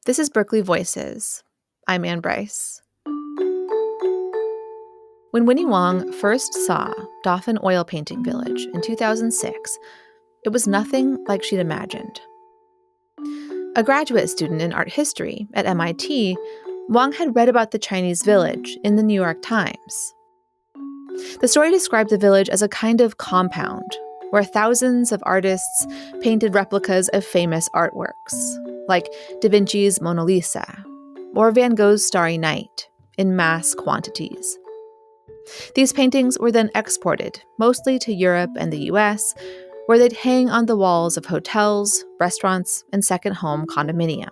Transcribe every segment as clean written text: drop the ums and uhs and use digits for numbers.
This is Berkeley Voices. I'm Anne Bryce. When Winnie Wong first saw Dafen Oil Painting Village in 2006, it was nothing like she'd imagined. A graduate student in art history at MIT, Wong had read about the Chinese village in the New York Times. The story described the village as a kind of compound where thousands of artists painted replicas of famous artworks, like Da Vinci's Mona Lisa or Van Gogh's Starry Night, in mass quantities. These paintings were then exported, mostly to Europe and the U.S., where they'd hang on the walls of hotels, restaurants, and second-home condominiums.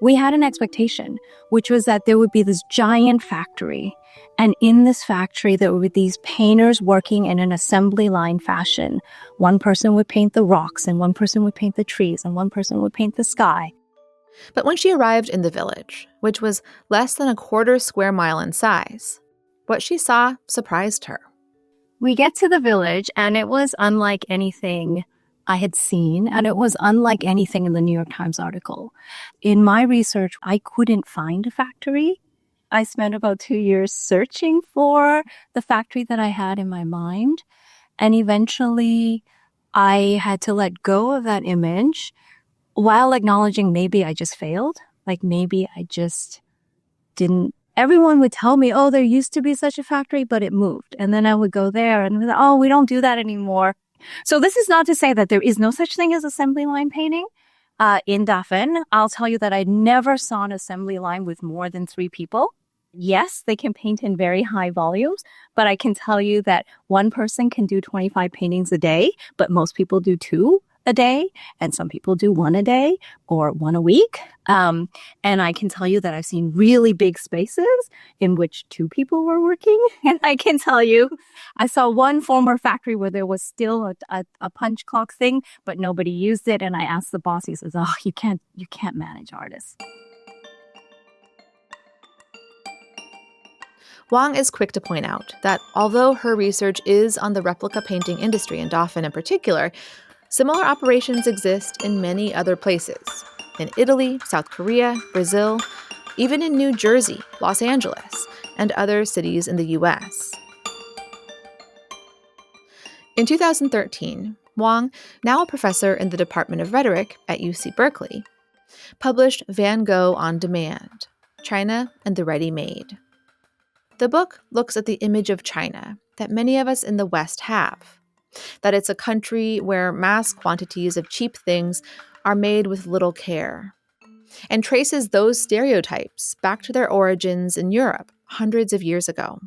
We had an expectation, which was that there would be this giant factory, and in this factory there would be these painters working in an assembly line fashion. One person would paint the rocks, and one person would paint the trees, and one person would paint the sky. But when she arrived in the village, which was less than a quarter square mile in size, what she saw surprised her. We get to the village, and it was unlike anything I had seen, and it was unlike anything in the New York Times article. In my research, I couldn't find a factory. I spent about 2 years searching for the factory that I had in my mind, and eventually I had to let go of that image while acknowledging maybe I just failed, like maybe I just didn't. Everyone would tell me, oh, there used to be such a factory, but it moved. And then I would go there and, oh, we don't do that anymore. So this is not to say that there is no such thing as assembly line painting. In Dafen, I'll tell you that I never saw an assembly line with more than 3 people. Yes, they can paint in very high volumes, but I can tell you that one person can do 25 paintings a day, but most people do 2 a day, and some people do 1 a day or 1 a week. And I can tell you that I've seen really big spaces in which 2 people were working. And I can tell you, I saw one former factory where there was still a punch clock thing, but nobody used it. And I asked the boss, he says, oh, you can't manage artists. Wong is quick to point out that although her research is on the replica painting industry in Dafen in particular, similar operations exist in many other places, in Italy, South Korea, Brazil, even in New Jersey, Los Angeles, and other cities in the U.S. In 2013, Wong, now a professor in the Department of Rhetoric at UC Berkeley, published Van Gogh on Demand, China and the Readymade. The book looks at the image of China that many of us in the West have, that it's a country where mass quantities of cheap things are made with little care, and traces those stereotypes back to their origins in Europe hundreds of years ago.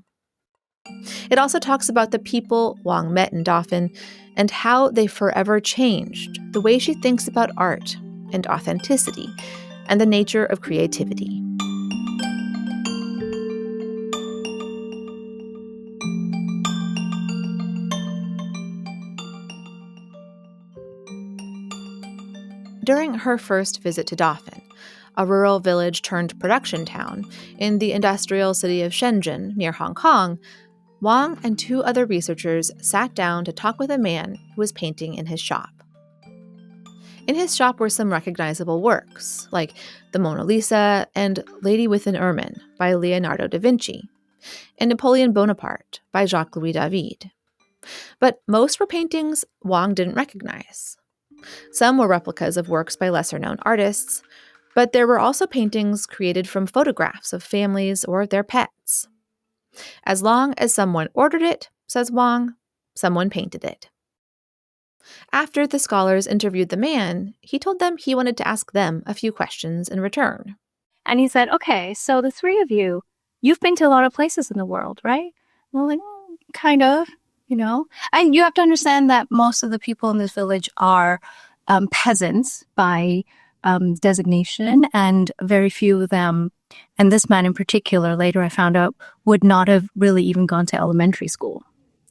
It also talks about the people Wong met in Dafen and how they forever changed the way she thinks about art and authenticity and the nature of creativity. During her first visit to Dafen, a rural village turned production town in the industrial city of Shenzhen near Hong Kong, Wong and 2 other researchers sat down to talk with a man who was painting in his shop. In his shop were some recognizable works, like the Mona Lisa and Lady with an Ermine by Leonardo da Vinci, and Napoleon Bonaparte by Jacques-Louis David. But most were paintings Wong didn't recognize. Some were replicas of works by lesser-known artists, but there were also paintings created from photographs of families or their pets. As long as someone ordered it, says Wong, someone painted it. After the scholars interviewed the man, he told them he wanted to ask them a few questions in return. And he said, okay, so the 3 of you, you've been to a lot of places in the world, right? Well, like, kind of. And you have to understand that most of the people in this village are peasants by designation, and very few of them, and this man in particular, later I found out, would not have really even gone to elementary school,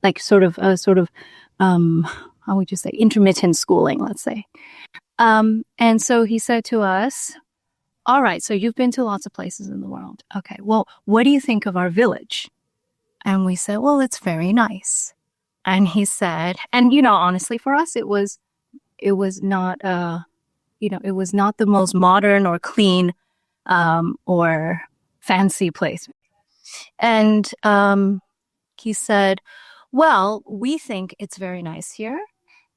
like how would you say, intermittent schooling, let's say. And so he said to us, all right, so you've been to lots of places in the world. Okay, well, what do you think of our village? And we said, well, it's very nice. And he said, and honestly, for us, it was not it was not the most modern or clean or fancy place. And he said, well, we think it's very nice here.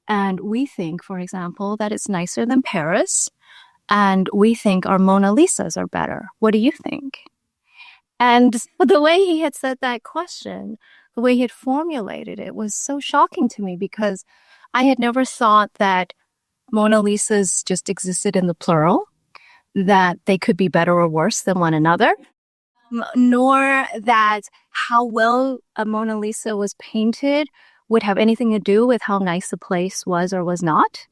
And we think, for example, that it's nicer than Paris. And we think our Mona Lisas are better. What do you think? And the way he had said that question, the way he had formulated it was so shocking to me because I had never thought that Mona Lisas just existed in the plural, that they could be better or worse than one another, nor that how well a Mona Lisa was painted would have anything to do with how nice a place was or was not.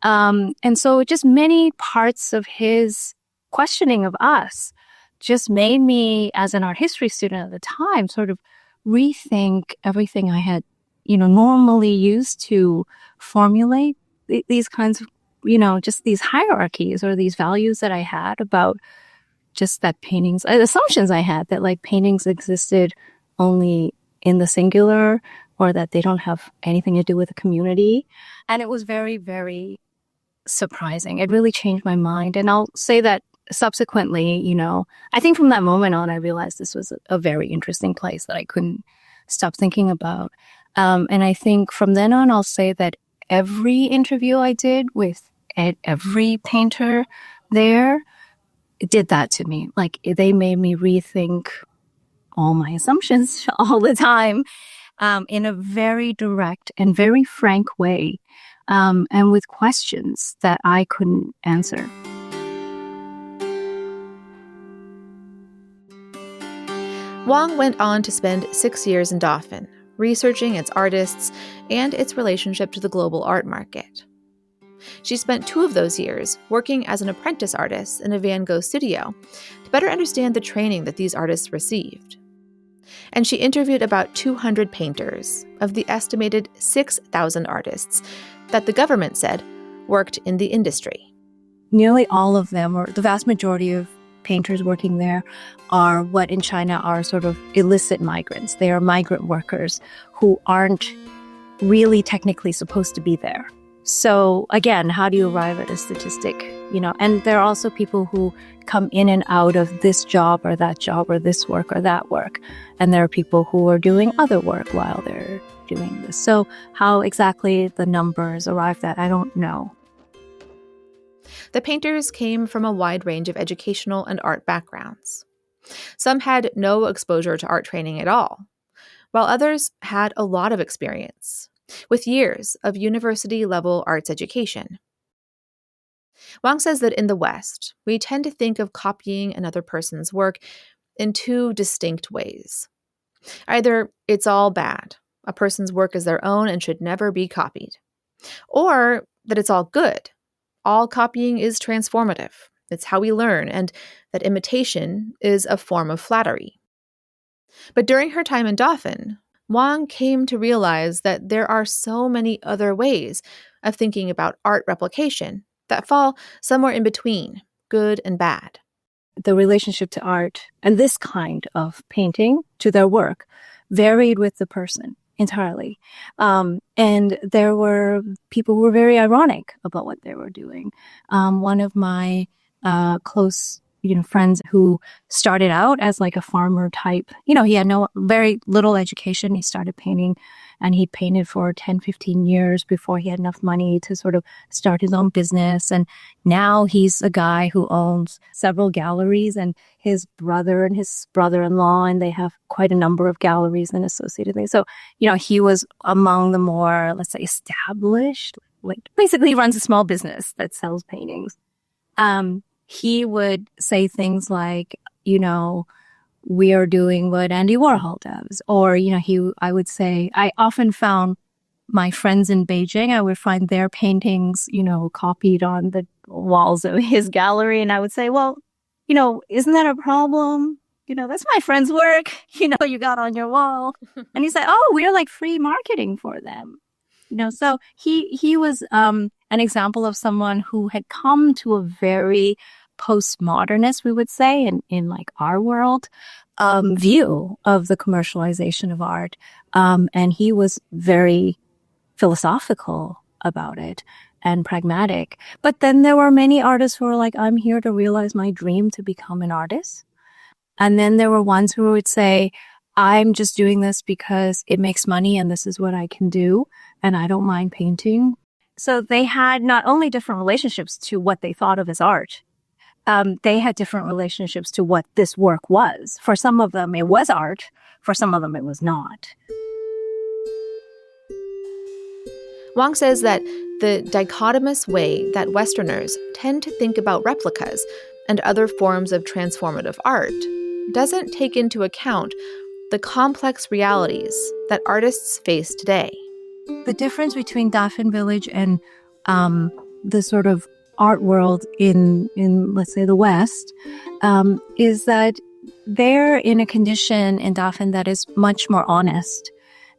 And so just many parts of his questioning of us just made me, as an art history student at the time, sort of rethink everything I had, normally used to formulate these kinds of, just these hierarchies or these values that I had about just that paintings, assumptions I had that like paintings existed only in the singular or that they don't have anything to do with the community. And it was very, very surprising. It really changed my mind. And I'll say that subsequently, I think from that moment on, I realized this was a very interesting place that I couldn't stop thinking about. And I think from then on, I'll say that every interview I did with every painter there did that to me. Like they made me rethink all my assumptions all the time in a very direct and very frank way, and with questions that I couldn't answer. Wong went on to spend 6 years in Dafen, researching its artists and its relationship to the global art market. She spent 2 of those years working as an apprentice artist in a Van Gogh studio to better understand the training that these artists received. And she interviewed about 200 painters of the estimated 6,000 artists that the government said worked in the industry. Nearly all of them, or the vast majority of painters working there, are what in China are sort of illicit migrants. They are migrant workers who aren't really technically supposed to be there. So again, how do you arrive at a statistic? And there are also people who come in and out of this job or that job or this work or that work. And there are people who are doing other work while they're doing this. So how exactly the numbers arrived at, I don't know. The painters came from a wide range of educational and art backgrounds. Some had no exposure to art training at all, while others had a lot of experience, with years of university-level arts education. Wang says that in the West, we tend to think of copying another person's work in 2 distinct ways. Either it's all bad, a person's work is their own and should never be copied, or that it's all good. All copying is transformative. It's how we learn, and that imitation is a form of flattery. But during her time in Dafen, Wang came to realize that there are so many other ways of thinking about art replication that fall somewhere in between good and bad. The relationship to art and this kind of painting to their work varied with the person entirely. And there were people who were very ironic about what they were doing. One of my close friends who started out as like a farmer type, he had very little education. He started painting and he painted for 10, 15 years before he had enough money to sort of start his own business. And now he's a guy who owns several galleries, and his brother and his brother-in-law, and they have quite a number of galleries and associated things. So, he was among the more, let's say, established, like basically runs a small business that sells paintings. He would say things like, we are doing what Andy Warhol does. Or, I would say, I often found my friends in Beijing, I would find their paintings, copied on the walls of his gallery. And I would say, well, isn't that a problem? That's my friend's work, you got on your wall. And he said, oh, we're like free marketing for them. So he was an example of someone who had come to a very postmodernist, we would say, in like our world, view of the commercialization of art. And he was very philosophical about it. and pragmatic. But then there were many artists who were like, I'm here to realize my dream to become an artist. And then there were ones who would say, I'm just doing this because it makes money and this is what I can do. And I don't mind painting. So they had not only different relationships to what they thought of as art, they had different relationships to what this work was. For some of them, it was art. For some of them, it was not. Wong says that the dichotomous way that Westerners tend to think about replicas and other forms of transformative art doesn't take into account the complex realities that artists face today. The difference between Dafen Village and the sort of art world in let's say, the West, is that they're in a condition in Dafen that is much more honest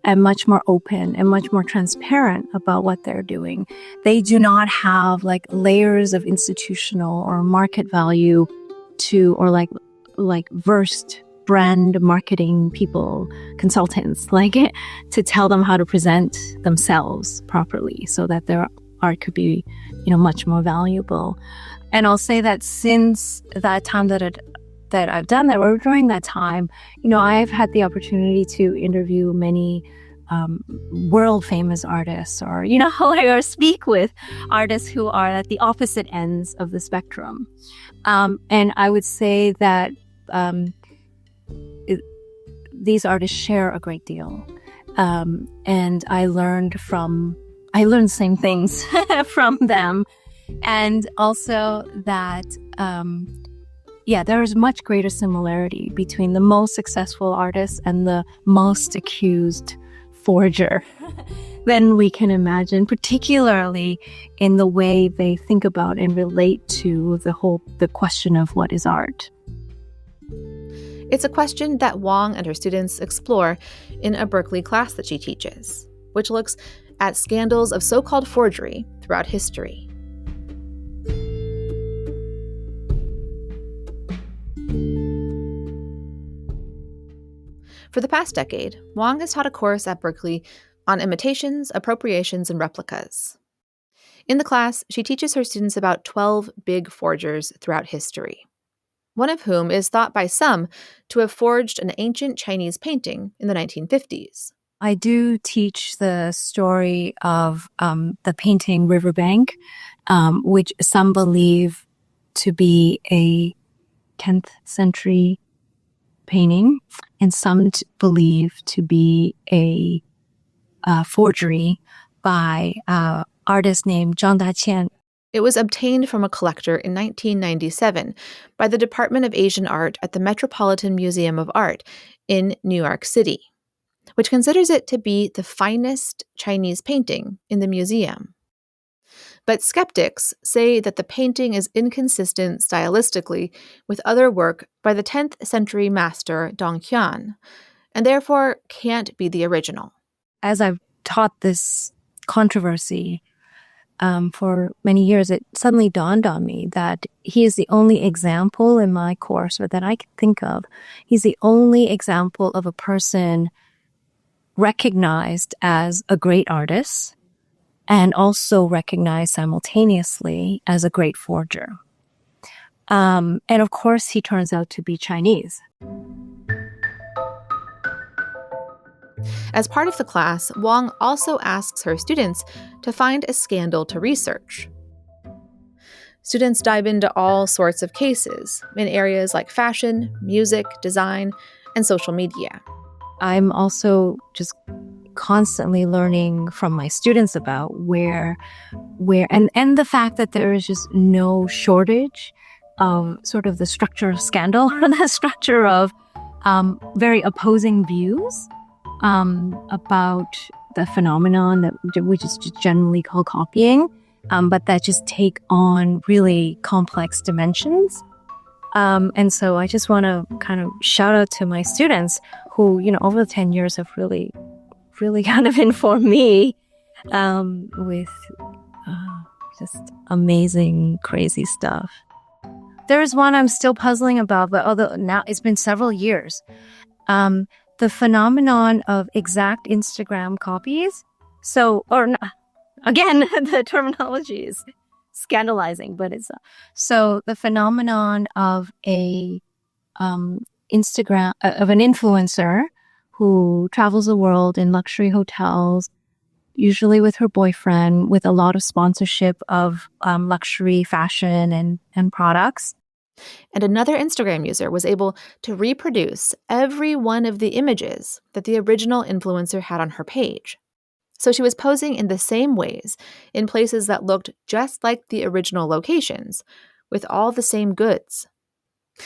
and much more open and much more transparent about what they're doing. They do not have like layers of institutional or market value or like versed brand marketing people, consultants, to tell them how to present themselves properly so that their art could be, much more valuable. And I'll say that since that time that I've done that, or during that time, I've had the opportunity to interview many world famous artists, or or speak with artists who are at the opposite ends of the spectrum. And I would say that these artists share a great deal. And I learned the same things from them. And also that, there is much greater similarity between the most successful artists and the most accused forger than we can imagine, particularly in the way they think about and relate to the question of what is art. It's a question that Wong and her students explore in a Berkeley class that she teaches, which looks at scandals of so-called forgery throughout history. For the past decade, Wong has taught a course at Berkeley on imitations, appropriations, and replicas. In the class, she teaches her students about 12 big forgers throughout history, one of whom is thought by some to have forged an ancient Chinese painting in the 1950s. I do teach the story of the painting Riverbank, which some believe to be a 10th century painting, and some believe to be a forgery by an artist named Zhang Daqian. It was obtained from a collector in 1997 by the Department of Asian Art at the Metropolitan Museum of Art in New York City, which considers it to be the finest Chinese painting in the museum. But skeptics say that the painting is inconsistent stylistically with other work by the 10th century master Dong Qian, and therefore can't be the original. As I've taught this controversy for many years, it suddenly dawned on me that he is the only example in my course, or that I can think of, he's the only example of a person recognized as a great artist and also recognized simultaneously as a great forger. And of course, he turns out to be Chinese. As part of the class, Wong also asks her students to find a scandal to research. Students dive into all sorts of cases in areas like fashion, music, design, and social media. I'm also just constantly learning from my students about where and the fact that there is just no shortage of sort of the structure of scandal or the structure of very opposing views about the phenomenon that we just generally call copying, but that just take on really complex dimensions. And so I just want to kind of shout out to my students who, over the 10 years have really kind of informed me with just amazing, crazy stuff. There is one I'm still puzzling about, but although now it's been several years. The phenomenon of exact Instagram copies. So, or Again, the terminology is scandalizing, but it's so the phenomenon of a Instagram of an influencer who travels the world in luxury hotels, usually with her boyfriend, with a lot of sponsorship of luxury fashion and products. And another Instagram user was able to reproduce every one of the images that the original influencer had on her page. So she was posing in the same ways, in places that looked just like the original locations, with all the same goods.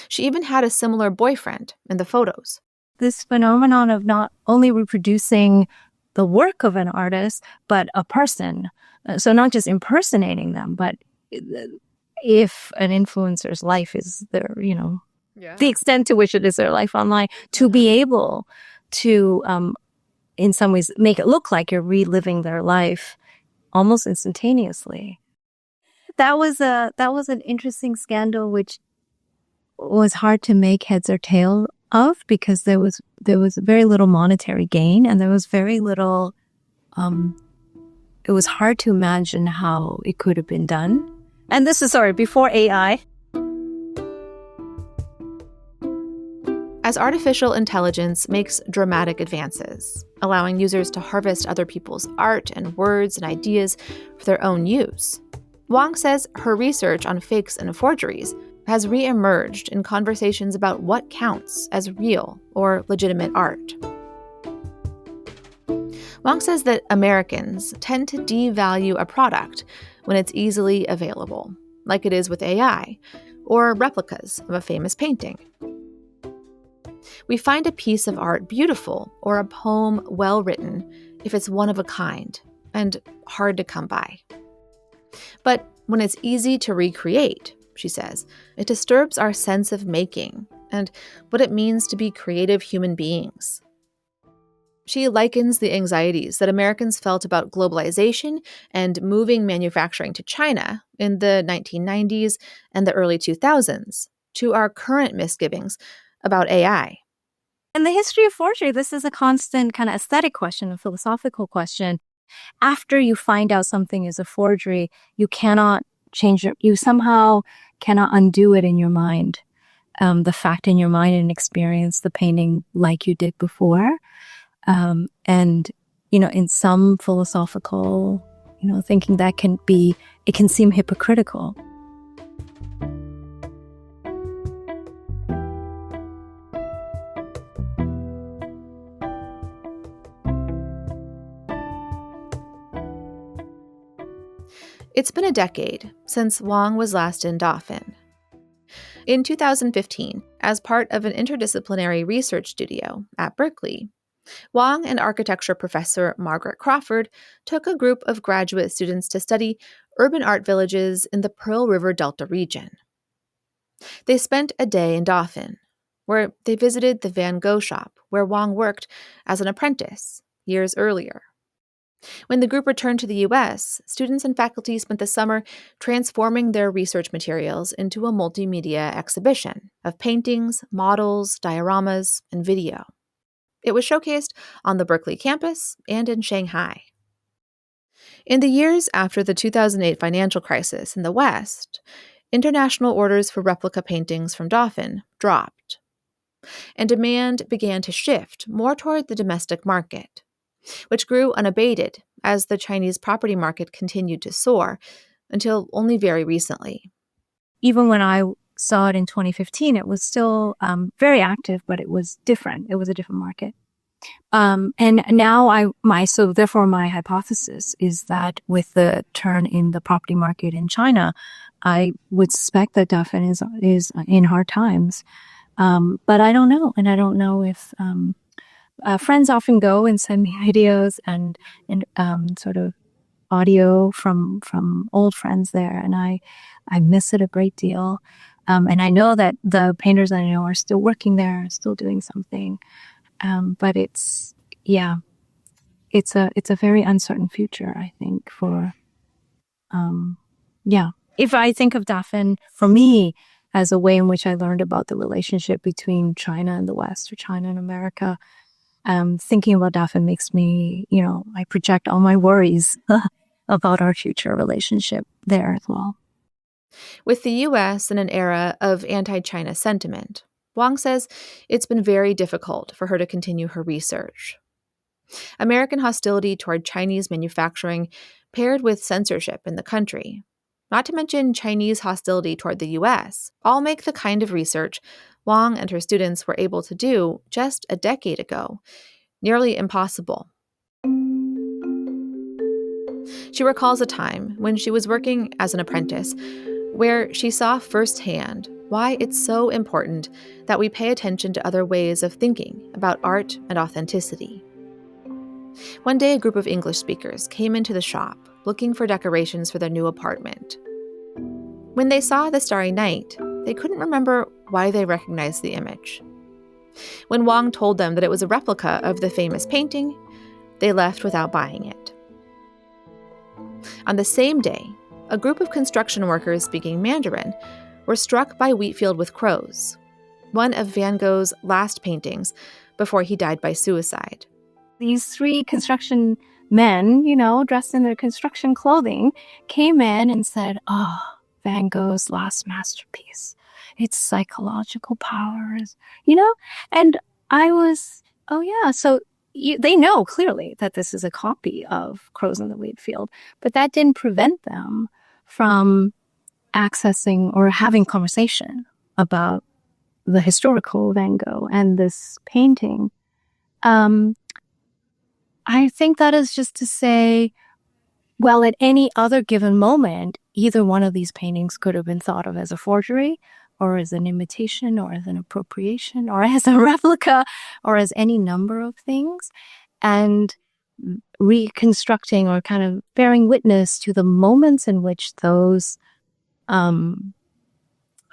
She even had a similar boyfriend in the photos. This phenomenon of not only reproducing the work of an artist, but a person. So not just impersonating them, but if an influencer's life is their, the extent to which it is their life online, to be able to, in some ways, make it look like you're reliving their life almost instantaneously. That was an interesting scandal, which was hard to make heads or tail of, because there was very little monetary gain, and there was very little. It was hard to imagine how it could have been done. And this is before AI. As artificial intelligence makes dramatic advances, allowing users to harvest other people's art and words and ideas for their own use, Wong says her research on fakes and forgeries has re-emerged in conversations about what counts as real or legitimate art. Wong says that Americans tend to devalue a product when it's easily available, like it is with AI, or replicas of a famous painting. We find a piece of art beautiful or a poem well-written if it's one of a kind and hard to come by. But when it's easy to recreate, she says, it disturbs our sense of making and what it means to be creative human beings. She likens the anxieties that Americans felt about globalization and moving manufacturing to China in the 1990s and the early 2000s to our current misgivings about AI. In the history of forgery, this is a constant kind of aesthetic question, a philosophical question. After you find out something is a forgery, you cannot change it. You somehow cannot undo it in your mind, the fact in your mind, and experience the painting like you did before. And, in some philosophical, thinking that it can seem hypocritical. It's been a decade since Wong was last in Dafen. In 2015, as part of an interdisciplinary research studio at Berkeley, Wong and architecture professor Margaret Crawford took a group of graduate students to study urban art villages in the Pearl River Delta region. They spent a day in Dafen, where they visited the Van Gogh shop where Wong worked as an apprentice years earlier. When the group returned to the U.S., students and faculty spent the summer transforming their research materials into a multimedia exhibition of paintings, models, dioramas, and video. It was showcased on the Berkeley campus and in Shanghai. In the years after the 2008 financial crisis in the West, international orders for replica paintings from Dafen dropped, and demand began to shift more toward the domestic market, which grew unabated as the Chinese property market continued to soar until only very recently. Even when I saw it in 2015, it was still very active, but it was different. It was a different market. And now so therefore my hypothesis is that with the turn in the property market in China, I would suspect that Dafen is in hard times. But I don't know. And I don't know if, friends often go and send me videos and sort of audio from old friends there. And I miss it a great deal. And I know that the painters I know are still working there, still doing something. But it's a very uncertain future, I think, for, If I think of Dafen, for me, as a way in which I learned about the relationship between China and the West, or China and America, thinking about Dafen makes me, I project all my worries about our future relationship there as well. With the U.S. in an era of anti-China sentiment, Wong says it's been very difficult for her to continue her research. American hostility toward Chinese manufacturing paired with censorship in the country, not to mention Chinese hostility toward the U.S., all make the kind of research Wong and her students were able to do just a decade ago nearly impossible. She recalls a time when she was working as an apprentice where she saw firsthand why it's so important that we pay attention to other ways of thinking about art and authenticity. One day, a group of English speakers came into the shop looking for decorations for their new apartment. When they saw the Starry Night, they couldn't remember why they recognized the image. When Wong told them that it was a replica of the famous painting, they left without buying it. On the same day, a group of construction workers speaking Mandarin were struck by a wheat field with crows, one of Van Gogh's last paintings before he died by suicide. These three construction men, dressed in their construction clothing, came in and said, Van Gogh's last masterpiece. Its psychological powers, And I was, so they know clearly that this is a copy of Crows in the Wheat Field, but that didn't prevent them from accessing or having conversation about the historical Van Gogh and this painting. I think that is just to say, well, at any other given moment, either one of these paintings could have been thought of as a forgery or as an imitation or as an appropriation or as a replica or as any number of things. And reconstructing or kind of bearing witness to the moments in which those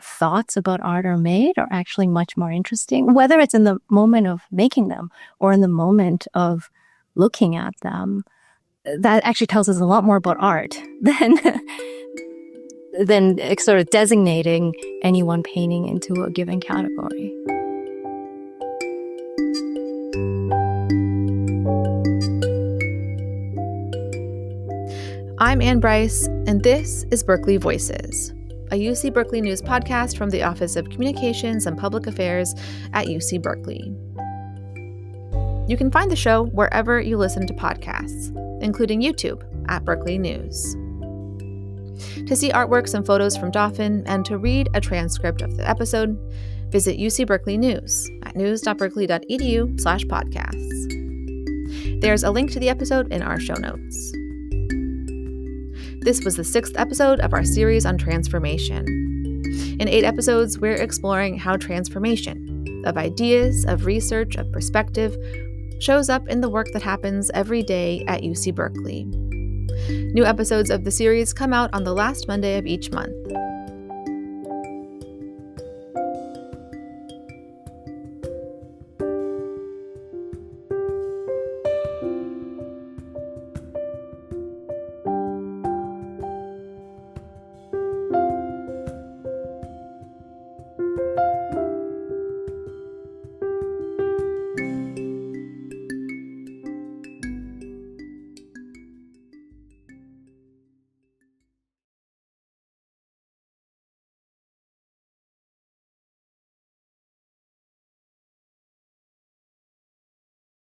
thoughts about art are made are actually much more interesting, whether it's in the moment of making them or in the moment of looking at them. That actually tells us a lot more about art than sort of designating any one painting into a given category. I'm Anne Bryce, and this is Berkeley Voices, a UC Berkeley news podcast from the Office of Communications and Public Affairs at UC Berkeley. You can find the show wherever you listen to podcasts, including YouTube at Berkeley News. To see artworks and photos from Dafen and to read a transcript of the episode, visit UC Berkeley News at news.berkeley.edu/podcasts. There's a link to the episode in our show notes. This was the 6th episode of our series on transformation. In 8 episodes, we're exploring how transformation of ideas, of research, of perspective shows up in the work that happens every day at UC Berkeley. New episodes of the series come out on the last Monday of each month.